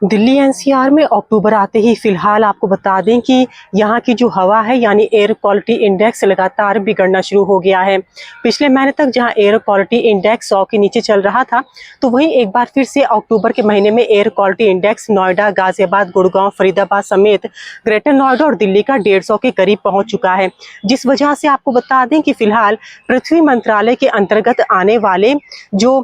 Delhi NCR में अक्टूबर आते ही फिलहाल आपको बता दें कि यहाँ की जो हवा है यानी एयर क्वालिटी इंडेक्स लगातार बिगड़ना शुरू हो गया है। पिछले महीने तक जहाँ एयर क्वालिटी इंडेक्स 100 के नीचे चल रहा था, तो वहीं एक बार फिर से अक्टूबर के महीने में air quality index Noida, Ghaziabad, Gurgaon, Faridabad समेत ग्रेटर नोएडा और दिल्ली का 150 के करीब पहुँच चुका है। जिस वजह से आपको बता दें कि फिलहाल पृथ्वी मंत्रालय के अंतर्गत आने वाले जो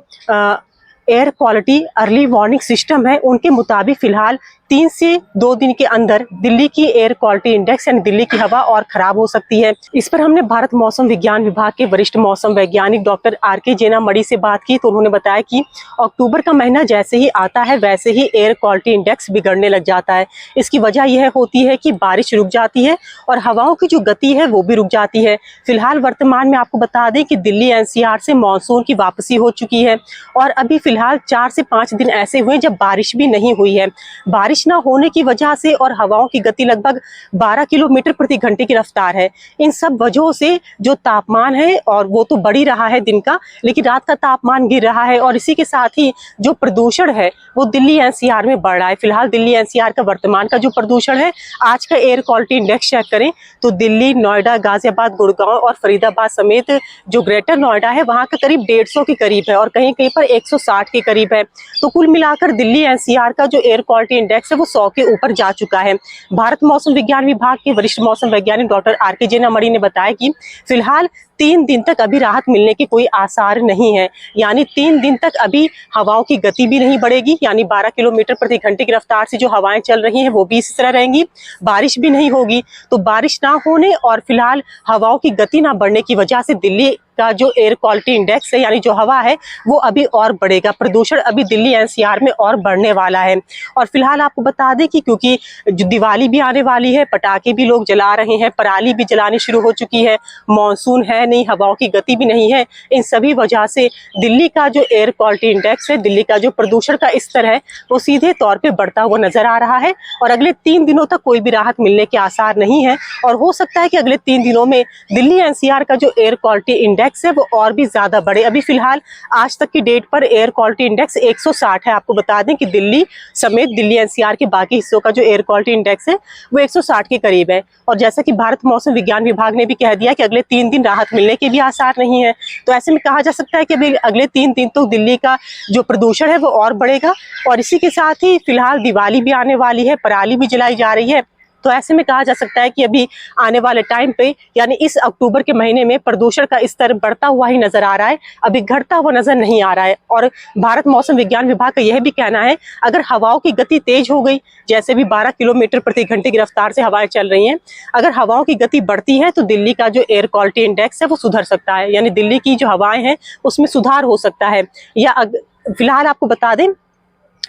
air quality early warning system है, उनके मुताबिक फिलहाल 3 से 2 दिन के अंदर दिल्ली की एयर क्वालिटी इंडेक्स यानी दिल्ली की हवा और खराब हो सकती है। इस पर हमने भारत मौसम विज्ञान विभाग के वरिष्ठ मौसम वैज्ञानिक डॉक्टर आर.के. जेना मणि से बात की, तो उन्होंने बताया कि अक्टूबर का महीना जैसे ही आता है वैसे ही एयर क्वालिटी इंडेक्स बिगड़ने लग जाता है। इसकी वजह यह होती है कि बारिश रुक जाती है और हवाओं की जो गति है वो भी रुक जाती है। फिलहाल वर्तमान में आपको बता दें कि दिल्ली एनसीआर से मानसून की वापसी हो चुकी है और अभी फिलहाल 4 से 5 दिन ऐसे हुए जब बारिश भी नहीं हुई है। बारिश ना होने की वजह से और हवाओं की गति लगभग 12 किलोमीटर प्रति घंटे की रफ्तार है। इन सब वजहों से जो तापमान है और वो तो बढ़ ही रहा है दिन का, लेकिन रात का तापमान गिर रहा है और इसी के साथ ही जो प्रदूषण है वो दिल्ली एनसीआर में बढ़ रहा है। फिलहाल दिल्ली एनसीआर का वर्तमान का जो प्रदूषण है, आज का एयर क्वालिटी इंडेक्स चेक करें तो दिल्ली, नोएडा, गाजियाबाद, गुड़गांव और फरीदाबाद समेत जो ग्रेटर नोएडा है वहां का करीब 150 के करीब है और कहीं कहीं पर 160 के करीब है। तो कुल मिलाकर दिल्ली एनसीआर का जो एयर क्वालिटी इंडेक्स है वो 100 के ऊपर जा चुका है। भारत मौसम विज्ञान विभाग के वरिष्ठ मौसम वैज्ञानिक डॉक्टर आर.के. जेना मणि ने बताया कि फिलहाल 3 दिन तक अभी राहत मिलने के कोई आसार नहीं है, यानी 3 दिन तक अभी हवाओं की गति भी नहीं बढ़ेगी, यानी 12 किलोमीटर प्रति घंटे की रफ्तार से जो हवाएं चल रही हैं वो भी इसी तरह रहेंगी। बारिश भी नहीं होगी, तो बारिश ना होने और फिलहाल हवाओं की गति ना बढ़ने की वजह से दिल्ली का जो एयर क्वालिटी इंडेक्स है यानी जो हवा है वो अभी और बढ़ेगा। प्रदूषण अभी दिल्ली एनसीआर में और बढ़ने वाला है। और फिलहाल आपको बता दें कि क्योंकि जो दिवाली भी आने वाली है, पटाखे भी लोग जला रहे हैं, पराली भी जलानी शुरू हो चुकी है, मानसून है नहीं, हवाओं की गति भी नहीं है, इन सभी वजह से दिल्ली का जो एयर क्वालिटी इंडेक्स है, दिल्ली का जो प्रदूषण का स्तर है वो सीधे तौर पर बढ़ता हुआ नजर आ रहा है और अगले 3 दिनों तक कोई भी राहत मिलने के आसार नहीं है। और हो सकता है कि अगले 3 दिनों में दिल्ली एनसीआर का जो एयर क्वालिटी इंडेक्स है वो और भी ज्यादा बढ़े। अभी फिलहाल आज तक की डेट पर एयर क्वालिटी इंडेक्स 160 है। आपको बता दें कि दिल्ली समेत दिल्ली एनसीआर के बाकी हिस्सों का जो एयर क्वालिटी इंडेक्स है वो 160 के करीब है। और जैसा कि भारत मौसम विज्ञान विभाग ने भी कह दिया कि अगले 3 दिन राहत मिलने के भी आसार नहीं है। तो ऐसे में कहा जा सकता है कि अभी अगले 3 दिन तो दिल्ली का जो प्रदूषण है वो और बढ़ेगा। और इसी के साथ ही फिलहाल दिवाली भी आने वाली है, पराली भी जलाई जा रही है। तो ऐसे में कहा जा सकता है कि अभी आने वाले टाइम पे यानी इस अक्टूबर के महीने में प्रदूषण का स्तर बढ़ता हुआ ही नजर आ रहा है, अभी घटता हुआ नजर नहीं आ रहा है। और भारत मौसम विज्ञान विभाग का यह भी कहना है, अगर हवाओं की गति तेज हो गई, जैसे भी 12 किलोमीटर प्रति घंटे की रफ्तार से हवाएं चल रही हैं, अगर हवाओं की गति बढ़ती है तो दिल्ली का जो एयर क्वालिटी इंडेक्स है वो सुधर सकता है, यानी दिल्ली की जो हवाएं हैं उसमें सुधार हो सकता है। या फिलहाल आपको बता दें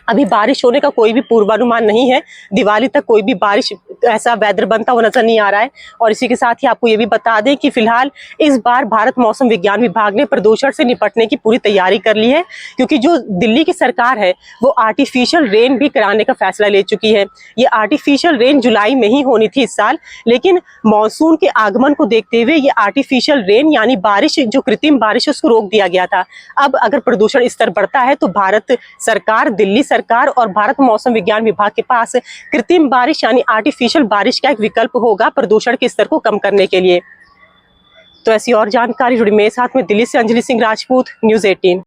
अभी बारिश होने का कोई भी पूर्वानुमान नहीं है, दिवाली तक कोई भी बारिश ऐसा वेदर बनता हुआ नजर नहीं आ रहा है। और इसी के साथ ही आपको ये भी बता दें कि फिलहाल इस बार भारत मौसम विज्ञान विभाग ने प्रदूषण से निपटने की पूरी तैयारी कर ली है, क्योंकि जो दिल्ली की सरकार है वो आर्टिफिशियल रेन भी कराने का फैसला ले चुकी है। ये आर्टिफिशियल रेन जुलाई में ही होनी थी इस साल, लेकिन मानसून के आगमन को देखते हुए ये आर्टिफिशियल रेन यानी बारिश, जो कृत्रिम बारिश, उसको रोक दिया गया था। अब अगर प्रदूषण स्तर बढ़ता है तो भारत सरकार, दिल्ली सरकार और भारत मौसम विज्ञान विभाग के पास कृत्रिम बारिश यानी आर्टिफिशियल बारिश का एक विकल्प होगा प्रदूषण के स्तर को कम करने के लिए। तो ऐसी और जानकारी जुड़ी मेरे साथ में दिल्ली से अंजलि सिंह राजपूत, न्यूज़ 18।